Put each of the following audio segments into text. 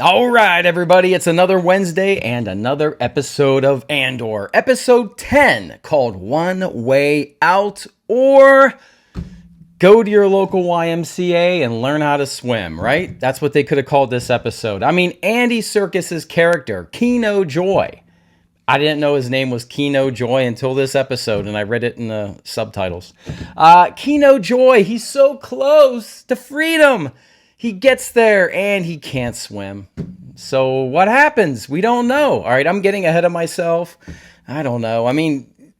All right, everybody, it's another Wednesday and another episode of Andor, episode 10, called One Way Out, or go to your local YMCA and learn how to swim, right? That's what they could have called this episode. I mean, Andy Serkis's character, Kino Joy. I didn't know his name was Kino Joy until this episode, and I read it in the subtitles. Kino Joy, he's so close to freedom. He gets there and he can't swim. So what happens? We don't know. All right, I'm getting ahead of myself. I don't know. I mean,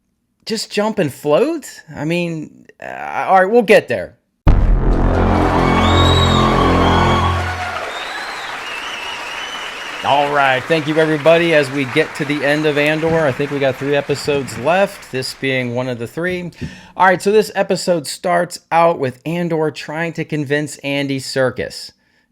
just jump and float? I mean, all right, we'll get there. All right, thank you everybody. As we get to the end of Andor, I think we got 3 episodes left, this being one of the 3. All right, so this episode starts out with Andor trying to convince Andy Serkis.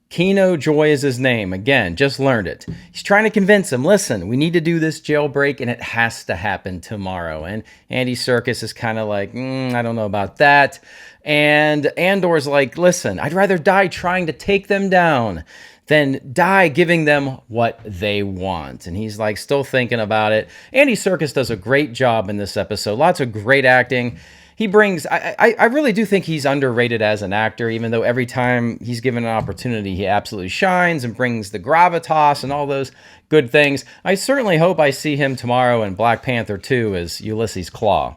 Kino Joy is his name. Again, just learned it. He's trying to convince him, listen, we need to do this jailbreak and it has to happen tomorrow. And Andy Serkis is kind of like, I don't know about that. And Andor's like, listen, I'd rather die trying to take them down than die giving them what they want. And he's like still thinking about it. Andy Serkis does a great job in this episode. Lots of great acting. He brings, I really do think he's underrated as an actor, even though every time he's given an opportunity, he absolutely shines and brings the gravitas and all those good things. I certainly hope I see him tomorrow in Black Panther 2 as Ulysses Claw.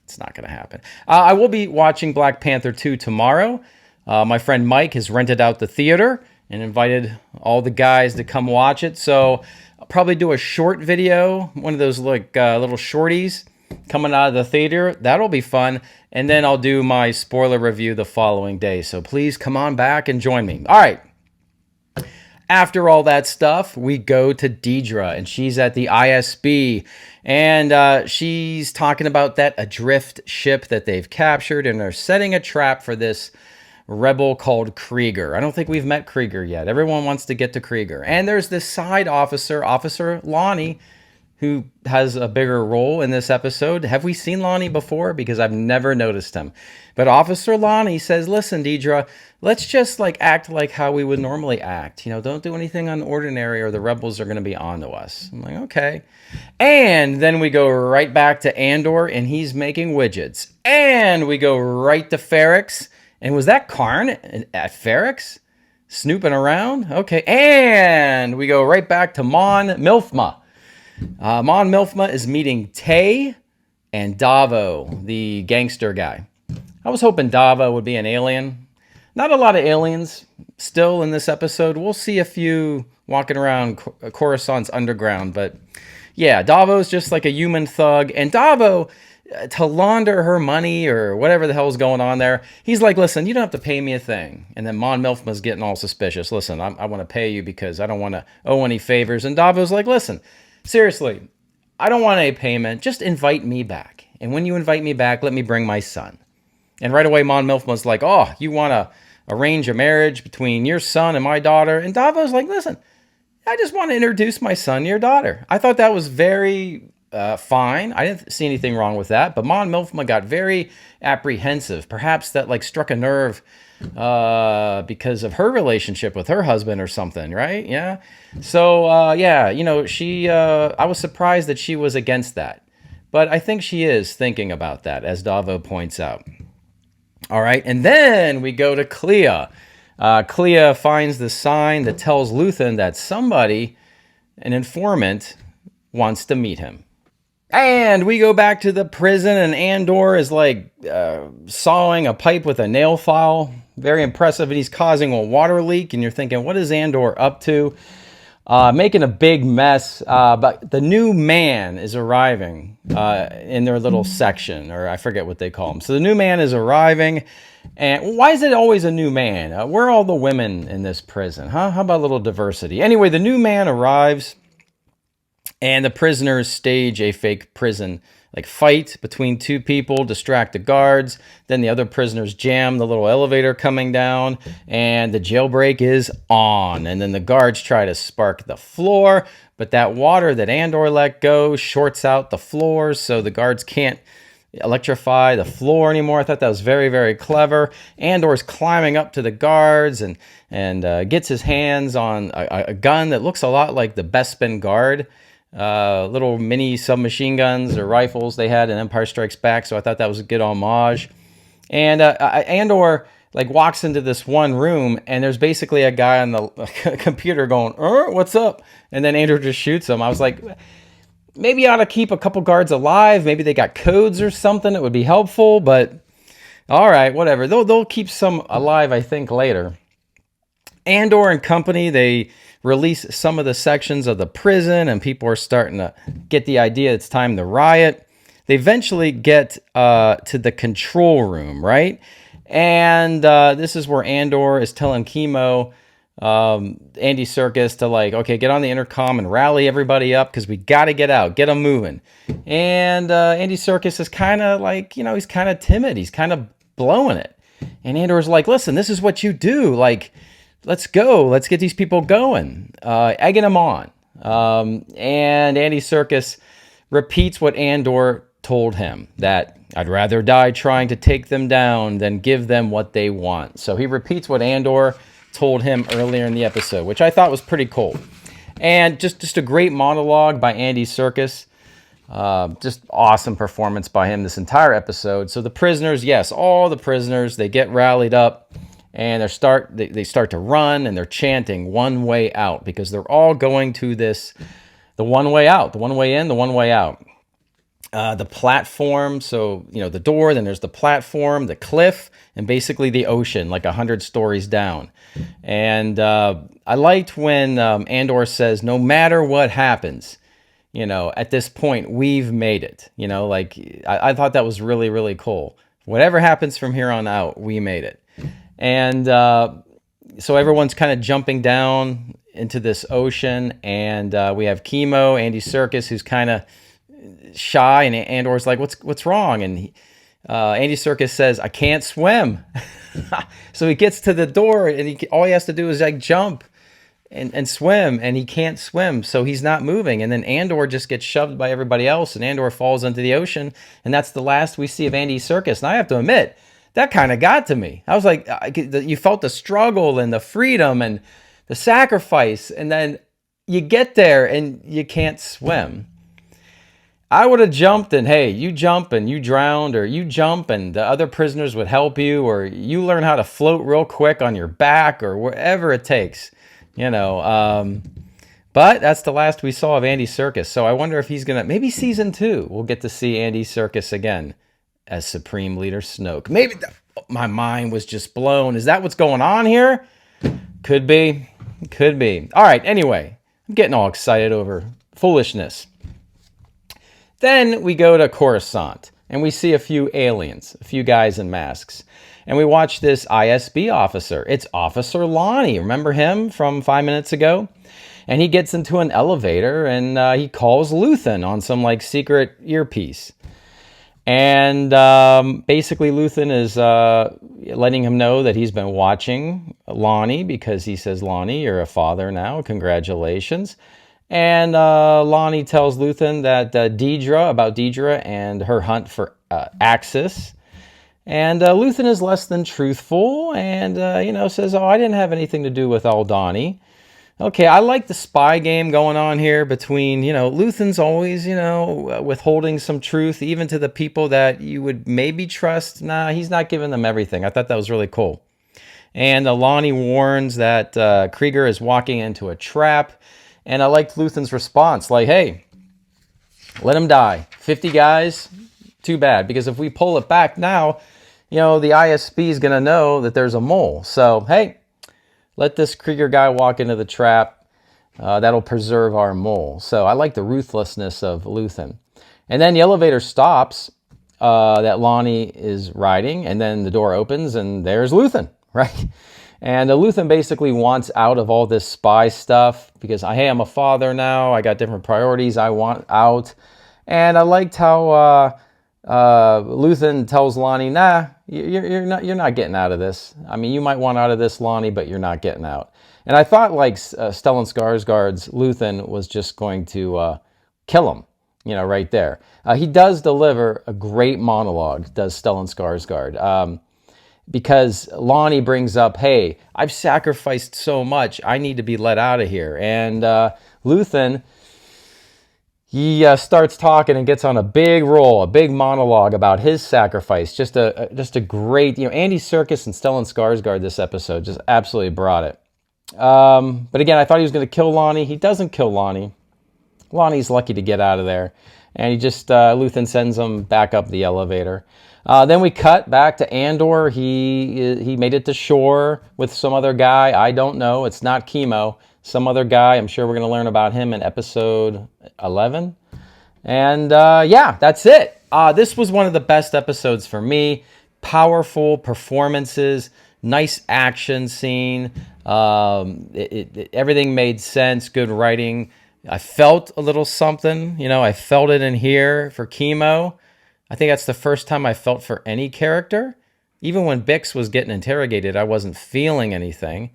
It's not going to happen. I will be watching Black Panther 2 tomorrow. My friend Mike has rented out the theater and invited all the guys to come watch it. So I'll probably do a short video, one of those like little shorties coming out of the theater. That'll be fun. And then I'll do my spoiler review the following day. So please come on back and join me. All right. After all that stuff, we go to Deidre, and she's at the ISB, and she's talking about that adrift ship that they've captured, and they're setting a trap for this rebel called Krieger. I don't think we've met Krieger yet. Everyone wants to get to Krieger. And there's this side officer, Officer Lonnie, who has a bigger role in this episode. Have we seen Lonnie before? Because I've never noticed him. But Officer Lonnie says, listen, Deidre, let's just like act like how we would normally act. You know, don't do anything unordinary or the rebels are going to be onto us. I'm like, okay. And then we go right back to Andor, and he's making widgets. And we go right to Ferrex. And was that Karn at Ferrex? Snooping around? Okay. And we go right back to Mon Milfma. Mon Milfma is meeting Tay and Davo, the gangster guy. I was hoping Davo would be an alien. Not a lot of aliens still in this episode. We'll see a few walking around Coruscant's underground. But yeah, Davo's just like a human thug. And Davo, to launder her money or whatever the hell's going on there, he's like, listen, you don't have to pay me a thing. And then Mon Milfma's getting all suspicious. Listen, I want to pay you because I don't want to owe any favors. And Davo's like, listen, seriously, I don't want a payment. Just invite me back. And when you invite me back, let me bring my son. And right away, Mon Milfma's like, oh, you want to arrange a marriage between your son and my daughter? And Davo's like, listen, I just want to introduce my son to your daughter. I thought that was very fine. I didn't see anything wrong with that. But Mon Milfma got very apprehensive. Perhaps that like struck a nerve because of her relationship with her husband or something, right? Yeah. So, yeah, you know, I was surprised that she was against that. But I think she is thinking about that, as Davo points out. All right. And then we go to Clea. Clea finds the sign that tells Luthen that somebody, an informant, wants to meet him. And we go back to the prison, and Andor is like sawing a pipe with a nail file. Very impressive. And he's causing a water leak. And you're thinking, what is Andor up to? Making a big mess. But the new man is arriving in their little section, or I forget what they call him. So the new man is arriving. And why is it always a new man? Where are all the women in this prison? Huh? How about a little diversity? Anyway, the new man arrives. And the prisoners stage a fake prison like fight between 2 people, distract the guards. Then the other prisoners jam the little elevator coming down, and the jailbreak is on. And then the guards try to spark the floor, but that water that Andor let go shorts out the floors, so the guards can't electrify the floor anymore. I thought that was very, very clever. Andor's climbing up to the guards and gets his hands on a gun that looks a lot like the Bespin Guard, little mini submachine guns or rifles they had in Empire Strikes Back. So I thought that was a good homage. And Andor like walks into this one room, and there's basically a guy on the computer going, "What's up?" And then Andor just shoots him. I was like, maybe you ought to keep a couple guards alive. Maybe they got codes or something. It would be helpful. But all right, whatever. They'll keep some alive, I think, later. Andor and company, they release some of the sections of the prison, and people are starting to get the idea it's time to riot. They eventually get to the control room, right? And this is where Andor is telling Chemo, Andy Serkis, to like, okay, get on the intercom and rally everybody up because we got to get out, get them moving. And Andy Serkis is kind of like, he's kind of timid. He's kind of blowing it. And Andor's like, listen, this is what you do. Like, let's go. Let's get these people going. Egging them on. And Andy Serkis repeats what Andor told him, that I'd rather die trying to take them down than give them what they want. So he repeats what Andor told him earlier in the episode, which I thought was pretty cool. And just a great monologue by Andy Serkis. Just awesome performance by him this entire episode. So the prisoners, yes, all the prisoners, they get rallied up and they start to run, and they're chanting one way out because they're all going to the one way out, the one way in, the one way out. The platform, so the door, then there's the platform, the cliff, and basically the ocean, like 100 stories down. And I liked when Andor says, no matter what happens, at this point we've made it. Like I thought that was really, really cool. Whatever happens from here on out, we made it. And so everyone's kind of jumping down into this ocean, and we have Chemo, Andy Serkis, who's kind of shy, and Andor's like, what's wrong? And Andy Serkis says, I can't swim. So he gets to the door, and all he has to do is like jump and swim, and he can't swim, so he's not moving. And then Andor just gets shoved by everybody else, and Andor falls into the ocean, and that's the last we see of Andy Serkis. And I have to admit, that kind of got to me. I was like, you felt the struggle and the freedom and the sacrifice, and then you get there and you can't swim. I would have jumped, and hey, you jump and you drowned, or you jump and the other prisoners would help you, or you learn how to float real quick on your back, or wherever it takes, But that's the last we saw of Andy Serkis. So I wonder if he's going to, maybe season 2, we'll get to see Andy Serkis again as Supreme Leader Snoke. Maybe my mind was just blown. Is that what's going on here? Could be. Could be. All right, anyway, I'm getting all excited over foolishness. Then we go to Coruscant, and we see a few aliens, a few guys in masks. And we watch this ISB officer. It's Officer Lonnie. Remember him from 5 minutes ago? And he gets into an elevator, and he calls Luthen on some like secret earpiece. And basically Luthen is letting him know that he's been watching Lonnie, because he says, Lonnie, you're a father now. Congratulations. And Lonnie tells Luthen that Deidre and her hunt for Axis. And Luthen is less than truthful and, says, oh, I didn't have anything to do with Aldhani. Okay, I like the spy game going on here between, Luthen's always, withholding some truth, even to the people that you would maybe trust. Nah, he's not giving them everything. I thought that was really cool. And Lonnie warns that Krieger is walking into a trap. And I liked Luthen's response, like, hey, let him die. 50 guys, too bad. Because if we pull it back now, the ISB is going to know that there's a mole. So, hey, let this Krieger guy walk into the trap. That'll preserve our mole. So I like the ruthlessness of Luthen. And then the elevator stops that Lonnie is riding, and then the door opens, and there's Luthen, right? And Luthen basically wants out of all this spy stuff because, hey, I'm a father now. I got different priorities. I want out. And I liked how Luthen tells Lonnie, nah, you're not getting out of this. I mean, you might want out of this, Lonnie, but you're not getting out. And I thought like Stellan Skarsgård's Luthen was just going to kill him. right there. He does deliver a great monologue, does Stellan Skarsgård. Because Lonnie brings up, hey, I've sacrificed so much, I need to be let out of here. And Luthen, he starts talking and gets on a big roll, a big monologue about his sacrifice. Just a great, Andy Serkis and Stellan Skarsgård this episode just absolutely brought it. But again, I thought he was going to kill Lonnie. He doesn't kill Lonnie. Lonnie's lucky to get out of there. And he just, Luthen sends him back up the elevator. Then we cut back to Andor. He made it to shore with some other guy. I don't know. It's not Chemo. Some other guy. I'm sure we're going to learn about him in episode 11. And yeah, that's it. This was one of the best episodes for me. Powerful performances, nice action scene. Everything made sense, good writing. I felt a little something. I felt it in here for Chemo. I think that's the first time I felt for any character. Even when Bix was getting interrogated, I wasn't feeling anything.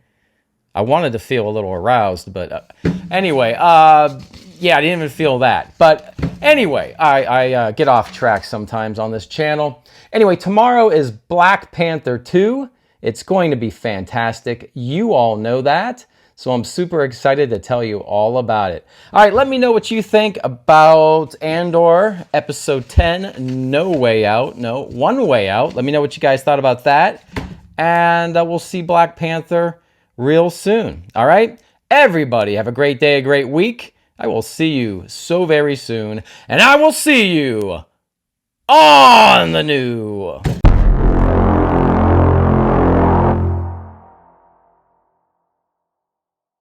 I wanted to feel a little aroused, but anyway, yeah, I didn't even feel that. But anyway, I get off track sometimes on this channel. Anyway, tomorrow is Black Panther 2. It's going to be fantastic. You all know that. So I'm super excited to tell you all about it. All right, let me know what you think about Andor, Episode 10, No Way Out. No, One Way Out. Let me know what you guys thought about that. And we'll see Black Panther real soon. All right? Everybody, have a great day, a great week. I will see you so very soon. And I will see you on the new.